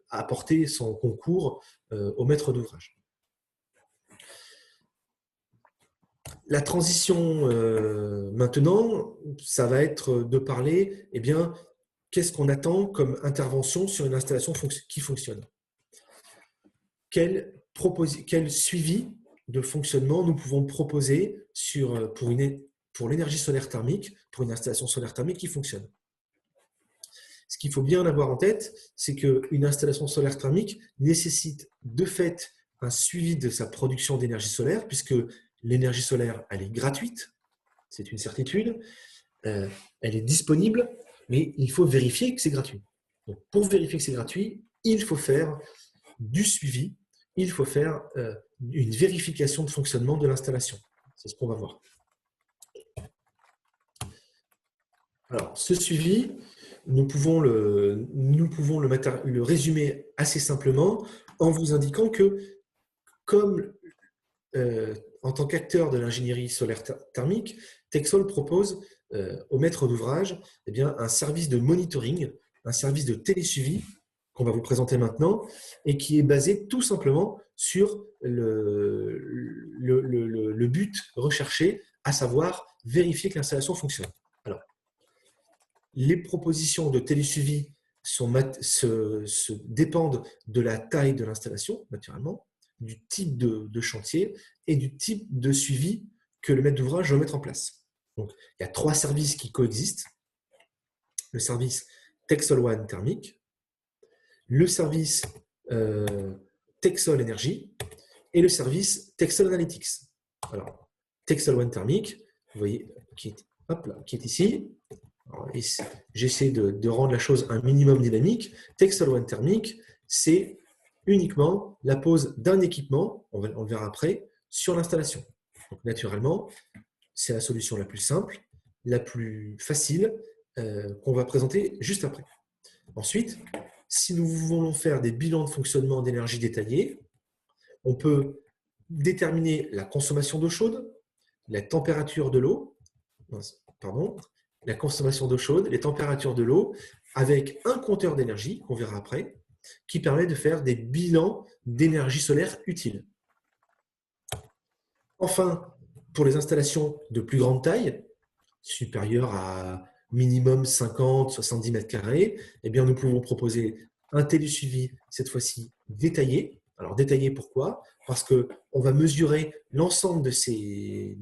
apporter son concours au maître d'ouvrage. La transition maintenant, ça va être de parler, qu'est-ce qu'on attend comme intervention sur une installation qui fonctionne? Quel suivi de fonctionnement nous pouvons proposer pour l'énergie solaire thermique, pour une installation solaire thermique qui fonctionne? Ce qu'il faut bien avoir en tête, c'est qu'une installation solaire thermique nécessite de fait un suivi de sa production d'énergie solaire, puisque l'énergie solaire, elle est gratuite, c'est une certitude, elle est disponible, mais il faut vérifier que c'est gratuit. Donc, pour vérifier que c'est gratuit, il faut faire du suivi, il faut faire une vérification de fonctionnement de l'installation. C'est ce qu'on va voir. Alors, ce suivi, nous pouvons le résumer assez simplement en vous indiquant que, comme en tant qu'acteur de l'ingénierie solaire thermique, Texol propose au maître d'ouvrage un service de monitoring, un service de télésuivi qu'on va vous présenter maintenant et qui est basé tout simplement sur le but recherché, à savoir vérifier que l'installation fonctionne. Alors, les propositions de télésuivi dépendent de la taille de l'installation, naturellement, du type de chantier et du type de suivi que le maître d'ouvrage va mettre en place. Donc, il y a 3 services qui coexistent. Le service Texol One thermique, le service Texol Energy et le service Texol Analytics. Alors, Texol One Thermic, vous voyez, qui est ici. J'essaie de rendre la chose un minimum dynamique. Texol One Thermic, c'est uniquement la pose d'un équipement, on le verra après, sur l'installation. Donc, naturellement, c'est la solution la plus simple, la plus facile, qu'on va présenter juste après. Ensuite, si nous voulons faire des bilans de fonctionnement d'énergie détaillés, on peut déterminer la consommation d'eau chaude, la température de l'eau, la consommation d'eau chaude, les températures de l'eau, avec un compteur d'énergie, qu'on verra après, qui permet de faire des bilans d'énergie solaire utiles. Enfin, pour les installations de plus grande taille, supérieures à minimum 50-70 mètres carrés, eh bien, nous pouvons proposer un télésuivi, cette fois-ci détaillé. Alors, détaillé pourquoi? Parce qu'on va mesurer l'ensemble des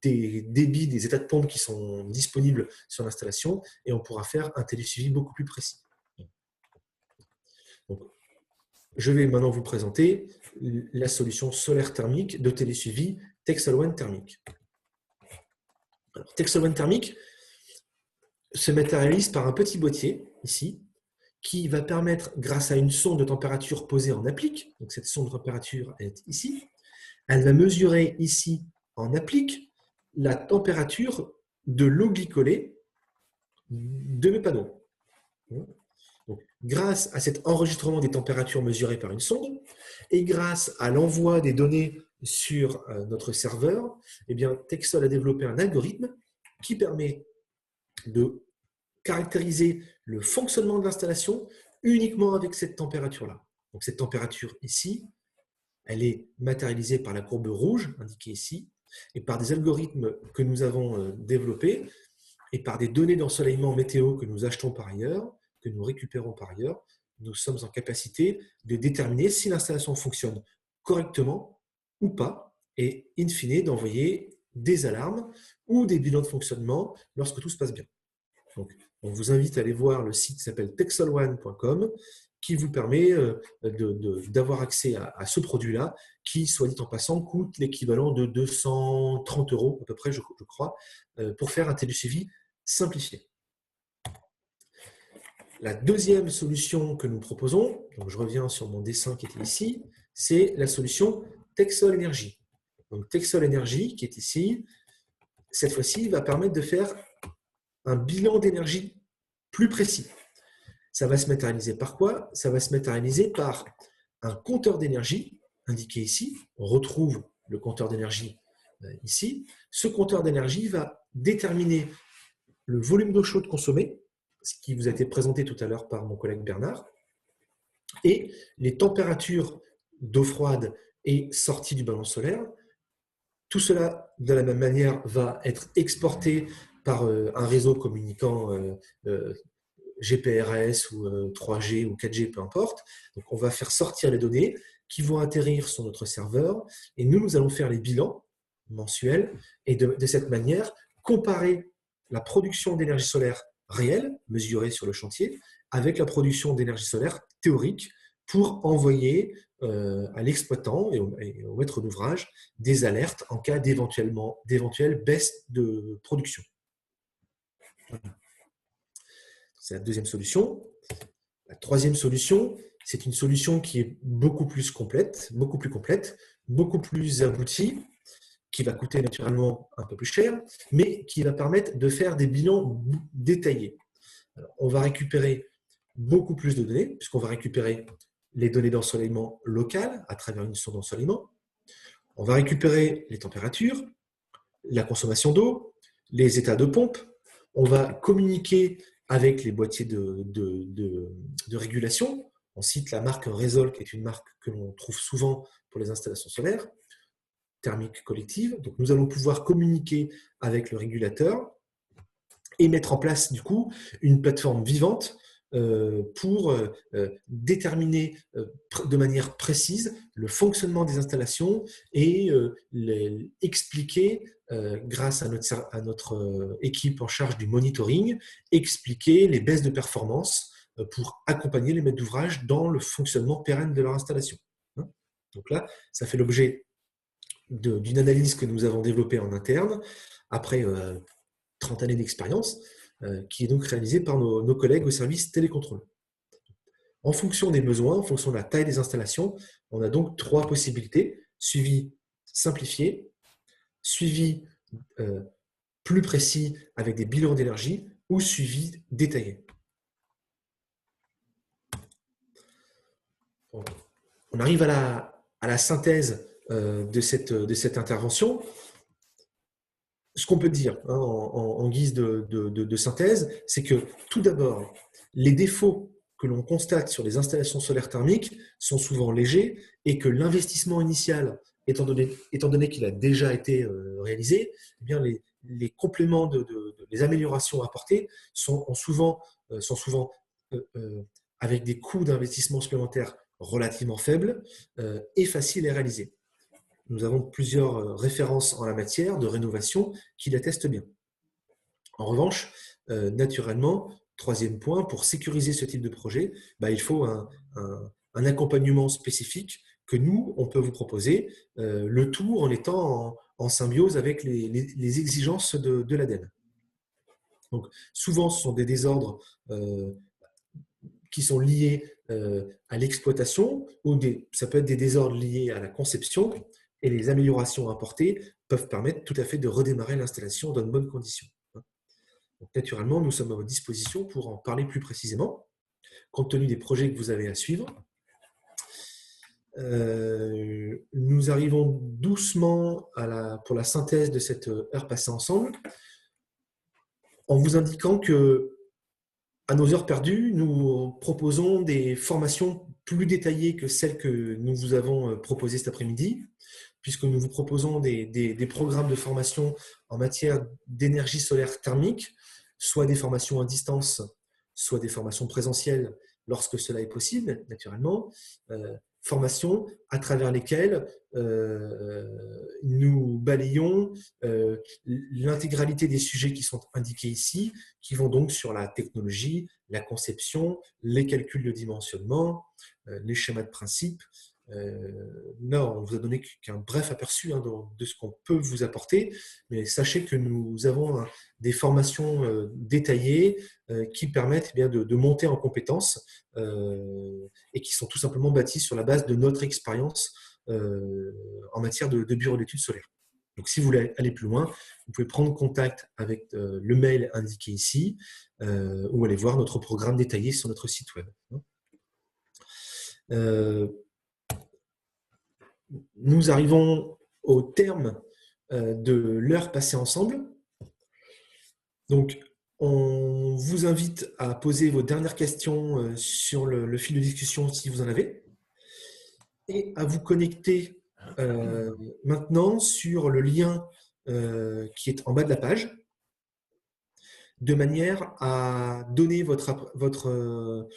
débits, des états de pompe qui sont disponibles sur l'installation et on pourra faire un télésuivi beaucoup plus précis. Donc, je vais maintenant vous présenter la solution solaire thermique de télésuivi Texol One Thermic. Alors, Texol One Thermic se matérialise par un petit boîtier, ici, qui va permettre, grâce à une sonde de température posée en applique, donc cette sonde de température est ici, elle va mesurer ici en applique la température de l'eau glycolée de mes panneaux. Donc, grâce à cet enregistrement des températures mesurées par une sonde et grâce à l'envoi des données sur notre serveur, eh bien, Texol a développé un algorithme qui permet de caractériser le fonctionnement de l'installation uniquement avec cette température-là. Donc, cette température ici, elle est matérialisée par la courbe rouge indiquée ici et par des algorithmes que nous avons développés et par des données d'ensoleillement météo que nous achetons par ailleurs, que nous récupérons par ailleurs, nous sommes en capacité de déterminer si l'installation fonctionne correctement ou pas et, in fine, d'envoyer des alarmes ou des bilans de fonctionnement lorsque tout se passe bien. Donc, on vous invite à aller voir le site qui s'appelle texolone.com qui vous permet d'avoir accès à ce produit-là qui, soit dit en passant, coûte l'équivalent de 230 € à peu près, je crois, pour faire un télésuivi simplifié. La deuxième solution que nous proposons, donc je reviens sur mon dessin qui était ici, c'est la solution Texol Energy. Donc Texol Energy, qui est ici, cette fois-ci, va permettre de faire un bilan d'énergie plus précis. Ça va se matérialiser par quoi? Ça va se matérialiser par un compteur d'énergie indiqué ici. On retrouve le compteur d'énergie ici. Ce compteur d'énergie va déterminer le volume d'eau chaude consommé, ce qui vous a été présenté tout à l'heure par mon collègue Bernard, et les températures d'eau froide et sortie du ballon solaire. Tout cela, de la même manière, va être exporté par un réseau communicant GPRS ou 3G ou 4G, peu importe. Donc, on va faire sortir les données qui vont atterrir sur notre serveur et nous allons faire les bilans mensuels et de cette manière, comparer la production d'énergie solaire réelle, mesurée sur le chantier, avec la production d'énergie solaire théorique pour envoyer à l'exploitant et au maître d'ouvrage des alertes en cas d'éventuelle baisse de production. C'est la deuxième solution. La troisième solution, c'est une solution qui est beaucoup plus complète, beaucoup plus aboutie, qui va coûter naturellement un peu plus cher, mais qui va permettre de faire des bilans détaillés. Alors, on va récupérer beaucoup plus de données, puisqu'on va récupérer les données d'ensoleillement local à travers une sonde d'ensoleillement. On va récupérer les températures, la consommation d'eau, les états de pompe. On va communiquer avec les boîtiers de régulation. On cite la marque Resol, qui est une marque que l'on trouve souvent pour les installations solaires thermiques collectives. Donc, nous allons pouvoir communiquer avec le régulateur et mettre en place, du coup, une plateforme vivante pour déterminer de manière précise le fonctionnement des installations et expliquer, grâce à notre équipe en charge du monitoring, expliquer les baisses de performance pour accompagner les maîtres d'ouvrage dans le fonctionnement pérenne de leur installation. Donc là, ça fait l'objet d'une analyse que nous avons développée en interne après 30 années d'expérience, qui est donc réalisée par nos collègues au service télécontrôle. En fonction des besoins, en fonction de la taille des installations, on a donc 3 possibilités: suivi simplifié, suivi plus précis avec des bilans d'énergie ou suivi détaillé. On arrive à la synthèse de cette intervention. Ce qu'on peut dire en guise de synthèse, c'est que tout d'abord, les défauts que l'on constate sur les installations solaires thermiques sont souvent légers et que l'investissement initial, étant donné qu'il a déjà été réalisé, eh bien les compléments, les améliorations apportées sont souvent avec des coûts d'investissement supplémentaires relativement faibles et faciles à réaliser. Nous avons plusieurs références en la matière de rénovation qui l'attestent bien. En revanche, naturellement, troisième point, pour sécuriser ce type de projet, il faut un accompagnement spécifique que nous, on peut vous proposer, le tout en étant en symbiose avec les exigences de l'ADEME. Donc, souvent, ce sont des désordres qui sont liés à l'exploitation, ou ça peut être des désordres liés à la conception, et les améliorations apportées peuvent permettre tout à fait de redémarrer l'installation dans de bonnes conditions. Donc, naturellement, nous sommes à votre disposition pour en parler plus précisément, compte tenu des projets que vous avez à suivre. Nous arrivons doucement pour la synthèse de cette heure passée ensemble, en vous indiquant que à nos heures perdues, nous proposons des formations plus détaillées que celles que nous vous avons proposées cet après-midi, puisque nous vous proposons des programmes de formation en matière d'énergie solaire thermique, soit des formations à distance, soit des formations présentielles lorsque cela est possible, naturellement. Formations à travers lesquelles nous balayons l'intégralité des sujets qui sont indiqués ici, qui vont donc sur la technologie, la conception, les calculs de dimensionnement, les schémas de principe. Là, on vous a donné qu'un bref aperçu de ce qu'on peut vous apporter, mais sachez que nous avons des formations détaillées qui permettent de monter en compétences et qui sont tout simplement bâties sur la base de notre expérience en matière de bureau d'études solaires. Donc, si vous voulez aller plus loin, vous pouvez prendre contact avec le mail indiqué ici ou aller voir notre programme détaillé sur notre site web. Nous arrivons au terme de l'heure passée ensemble. Donc, on vous invite à poser vos dernières questions sur le fil de discussion si vous en avez, et à vous connecter maintenant sur le lien qui est en bas de la page, de manière à donner votre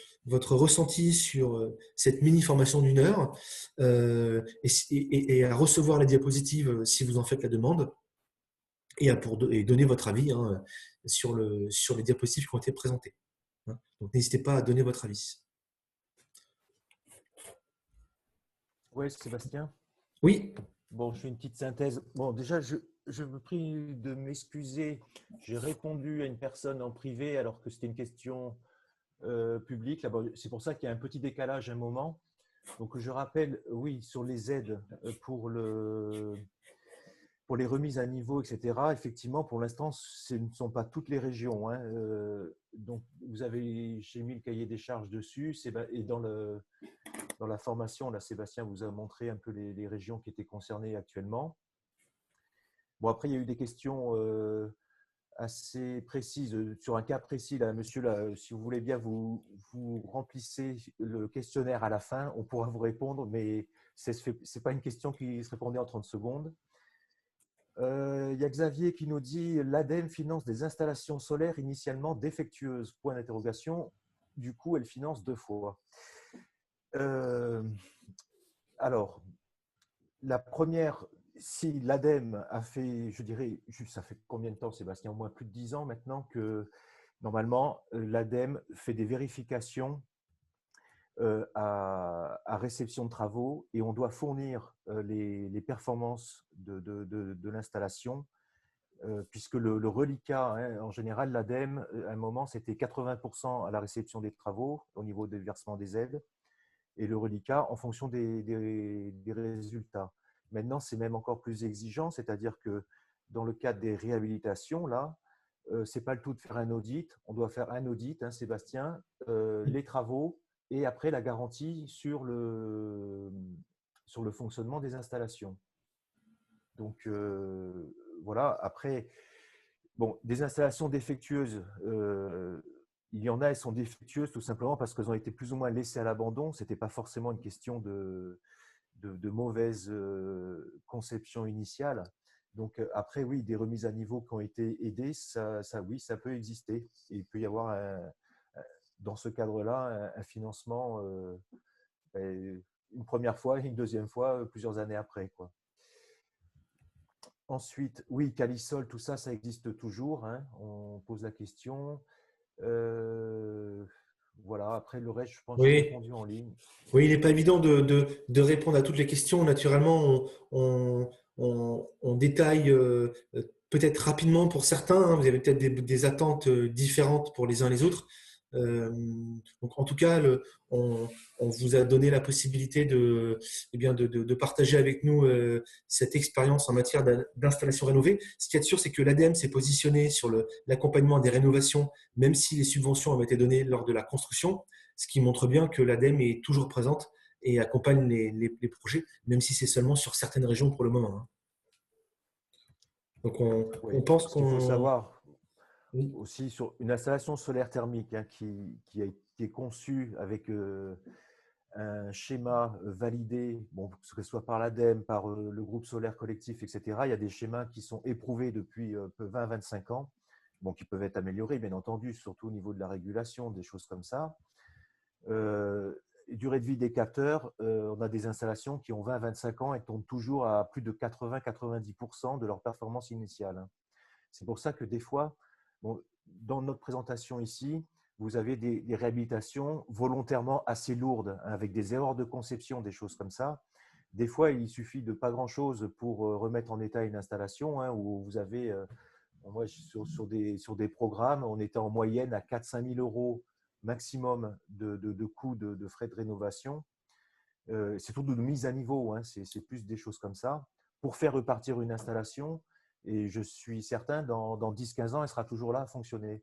ressenti sur cette mini-formation d'1 heure et à recevoir la diapositive si vous en faites la demande, et donner votre avis sur les diapositives qui ont été présentées. Donc, n'hésitez pas à donner votre avis. Oui, Sébastien. Oui. Bon, je fais une petite synthèse. Bon, déjà, je me prie de m'excuser. J'ai répondu à une personne en privé alors que c'était une question publique. C'est pour ça qu'il y a un petit décalage à un moment. Donc, je rappelle, oui, sur les aides pour les remises à niveau, etc., effectivement, pour l'instant, ce ne sont pas toutes les régions. Donc, j'ai mis le cahier des charges dessus. Et dans la formation, là, Sébastien vous a montré un peu les régions qui étaient concernées actuellement. Bon, après, il y a eu des questions assez précises sur un cas précis. Là, monsieur, là, si vous voulez bien, vous remplissez le questionnaire à la fin. On pourra vous répondre, mais ce n'est pas une question qui se répondait en 30 secondes. Il y a Xavier qui nous dit « L'ADEME finance des installations solaires initialement défectueuses. » Point d'interrogation. Du coup, elle finance 2 fois. Alors, la première, si l'ADEME a fait, je dirais, ça fait combien de temps, Sébastien? Au moins plus de 10 ans maintenant que, normalement, l'ADEME fait des vérifications à réception de travaux et on doit fournir les performances de l'installation, puisque le reliquat, hein, en général, l'ADEME, à un moment, c'était 80% à la réception des travaux au niveau des versements des aides et le reliquat en fonction des résultats. Maintenant, c'est même encore plus exigeant, c'est-à-dire que dans le cadre des réhabilitations, là, ce n'est pas le tout de faire un audit. On doit faire un audit, hein, Sébastien, les travaux et après la garantie sur le fonctionnement des installations. Donc, voilà. Après, bon, des installations défectueuses, il y en a, elles sont défectueuses tout simplement parce qu'elles ont été plus ou moins laissées à l'abandon. Ce n'était pas forcément une question de mauvaise conception initiale. Donc, après, oui, des remises à niveau qui ont été aidées, oui, ça peut exister. Et il peut y avoir, dans ce cadre-là, un financement une première fois, une deuxième fois, plusieurs années après, quoi. Ensuite, oui, Calisol, tout ça, ça existe toujours, hein. On pose la question. Voilà, après le reste, je pense que j'ai Oui, répondu en ligne. oui, il n'est pas évident de répondre à toutes les questions. Naturellement, on détaille peut-être rapidement pour certains, hein. Vous avez peut-être des attentes différentes pour les uns les autres. Euh, donc, en tout cas, on vous a donné la possibilité eh bien, de partager avec nous cette expérience en matière d'installation rénovée. Ce qui est sûr, c'est que l'ADEME s'est positionné sur l'accompagnement des rénovations, même si les subventions avaient été données lors de la construction, ce qui montre bien que l'ADEME est toujours présente et accompagne les projets, même si c'est seulement sur certaines régions pour le moment, hein. Donc, on Oui, pense ce qu'il faut qu'on… savoir Oui, aussi sur une installation solaire thermique, hein, qui est conçue avec un schéma validé, bon, que ce soit par l'ADEME, par le groupe solaire collectif, etc. Il y a des schémas qui sont éprouvés depuis 20-25 ans, bon, qui peuvent être améliorés, bien entendu, surtout au niveau de la régulation, des choses comme ça. Durée de vie des capteurs, on a des installations qui ont 20-25 ans et tournent toujours à plus de 80-90% de leur performance initiale. C'est pour ça que des fois, bon, dans notre présentation ici, vous avez des réhabilitations volontairement assez lourdes, hein, avec des erreurs de conception, des choses comme ça. Des fois, il suffit de pas grand-chose pour remettre en état une installation, hein, où vous avez, moi, sur des programmes, on était en moyenne à 4-5 000 euros maximum de coûts de frais de rénovation. C'est tout de mise à niveau, hein, c'est plus des choses comme ça. Pour faire repartir une installation, et je suis certain, dans 10-15 ans, elle sera toujours là à fonctionner.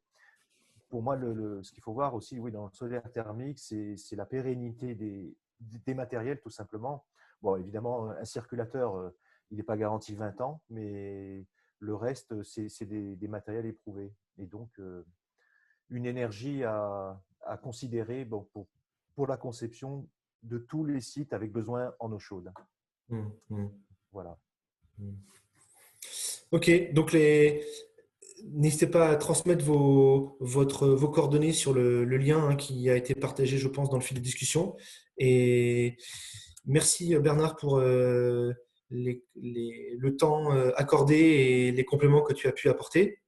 Pour moi, ce qu'il faut voir aussi, oui, dans le solaire thermique, c'est la pérennité des matériels, tout simplement. Bon, évidemment, un circulateur, il n'est pas garanti 20 ans, mais le reste, c'est des matériels éprouvés. Et donc, une énergie à considérer, bon, pour la conception de tous les sites avec besoin en eau chaude. Voilà. Ok, donc n'hésitez pas à transmettre vos coordonnées sur le lien, hein, qui a été partagé, je pense, dans le fil de discussion. Et merci Bernard pour le temps accordé et les compléments que tu as pu apporter.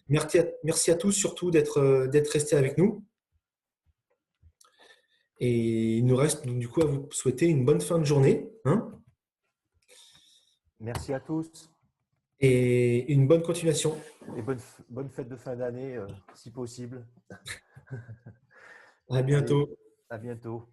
Merci à tous surtout d'être restés avec nous. Et il nous reste donc du coup à vous souhaiter une bonne fin de journée, hein, Merci à tous et une bonne continuation. et bonne fête de fin d'année, si possible. À Allez, bientôt. à bientôt.